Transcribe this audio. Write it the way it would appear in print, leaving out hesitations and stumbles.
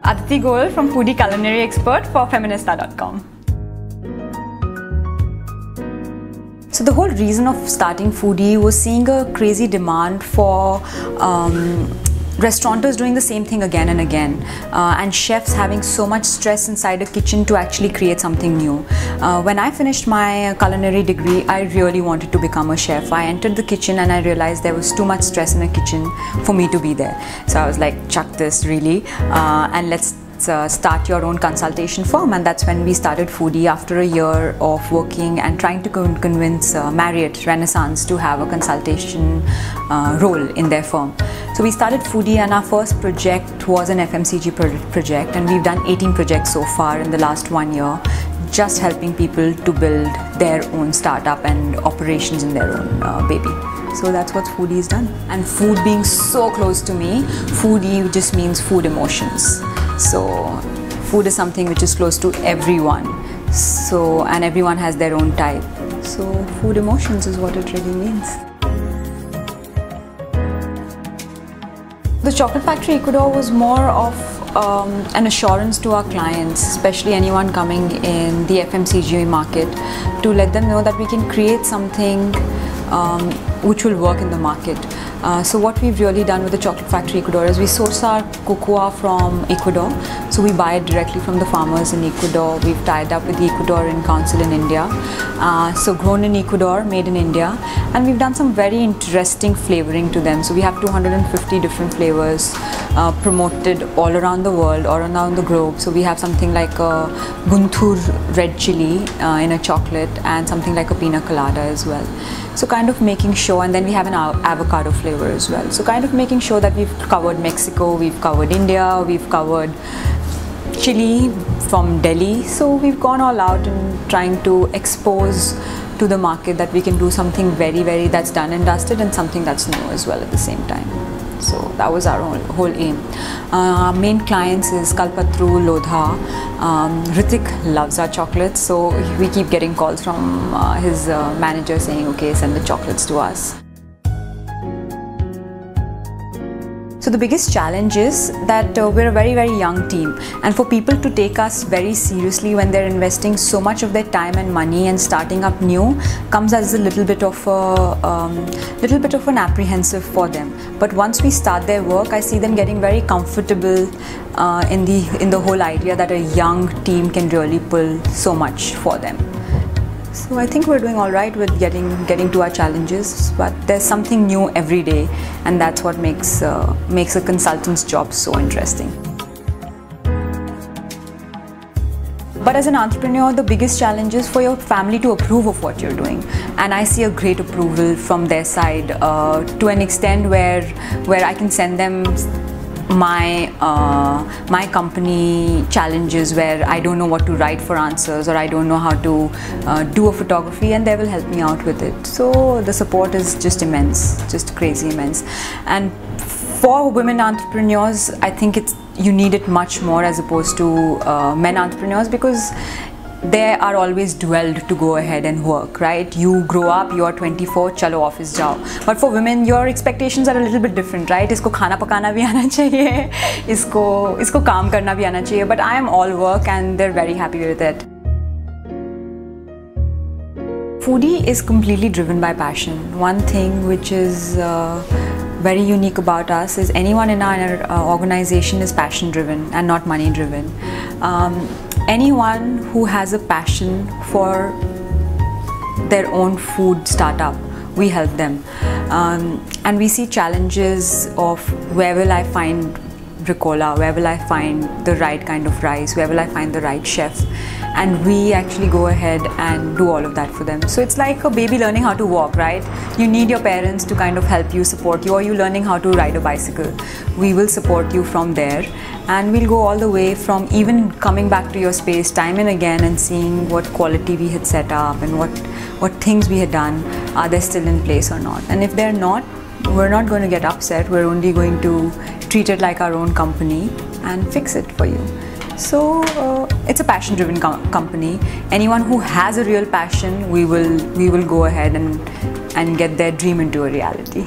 Aditi Goel from Foodie Culinary Expert for Feminista.com. So the whole reason of starting Foodie was seeing a crazy demand for restaurateurs doing the same thing again and again, and chefs having so much stress inside a kitchen to actually create something new. When I finished my culinary degree, I really wanted to become a chef. I entered the kitchen and I realized there was too much stress in the kitchen for me to be there. So I was like, chuck this really, and let's start your own consultation firm. And that's when we started Foodie after a year of working and trying to convince Marriott Renaissance to have a consultation role in their firm. So we started Foodie, and our first project was an FMCG project, and we've done 18 projects so far in the last 1 year, just helping people to build their own startup and operations in their own baby. So that's what Foodie has done. And food being so close to me, Foodie just means food emotions. So food is something which is close to everyone. So, and everyone has their own type. So food emotions is what it really means. The Chocolate Factory Ecuador was more of an assurance to our clients, especially anyone coming in the FMCG market, to let them know that we can create something which will work in the market. So what we've really done with the Chocolate Factory Ecuador is we source our cocoa from Ecuador. So we buy it directly from the farmers in Ecuador. We've tied up with the Ecuadorian Council in India. So grown in Ecuador, made in India. And we've done some very interesting flavoring to them. So we have 250 different flavors promoted all around the world or around the globe. So we have something like a Guntur red chili in a chocolate, and something like a pina colada as well. So kind of making sure, and then we have an avocado flavor as well. So kind of making sure that we've covered Mexico, we've covered India, we've covered Chile from Delhi. So we've gone all out and trying to expose to the market that we can do something very that's done and dusted, and something that's new as well at the same time. So that was our whole aim. Our main clients is Kalpatru, Lodha. Ritik loves our chocolates, so we keep getting calls from his manager saying, okay, send the chocolates to us. So the biggest challenge is that we're a very young team, and for people to take us very seriously when they're investing so much of their time and money and starting up new comes as a little bit of an apprehensive for them. But once we start their work, I see them getting very comfortable in the whole idea that a young team can really pull so much for them. So I think we're doing all right with getting to our challenges, but there's something new every day, and that's what makes a consultant's job so interesting. But as an entrepreneur, the biggest challenge is for your family to approve of what you're doing, and I see a great approval from their side to an extent where I can send them my company challenges where I don't know what to write for answers, or I don't know how to do a photography, and they will help me out with it. So the support is just immense, just crazy immense. And for women entrepreneurs, I think you need it much more as opposed to men entrepreneurs, because they are always dwelled to go ahead and work, right? You grow up, you are 24, chalo office jao. But for women, your expectations are a little bit different, right? Isko khana pakana bhi aana chahiye, isko kaam karna bhi aana chahiye. But I am all work, and they're very happy with it. Foodie is completely driven by passion. One thing which is very unique about us is anyone in our organization is passion driven and not money driven. Anyone who has a passion for their own food startup, we help them. And we see challenges of where will I find ricola, where will I find the right kind of rice, where will I find the right chef, and we actually go ahead and do all of that for them. So it's like a baby learning how to walk, right? You need your parents to kind of help you, support you, or you learning how to ride a bicycle. We will support you from there, and we'll go all the way from even coming back to your space time and again and seeing what quality we had set up and what things we had done, are they still in place or not. And if they're not, we're not going to get upset. We're only going to treat it like our own company and fix it for you. So it's a passion driven company. Anyone who has a real passion, we will go ahead and get their dream into a reality.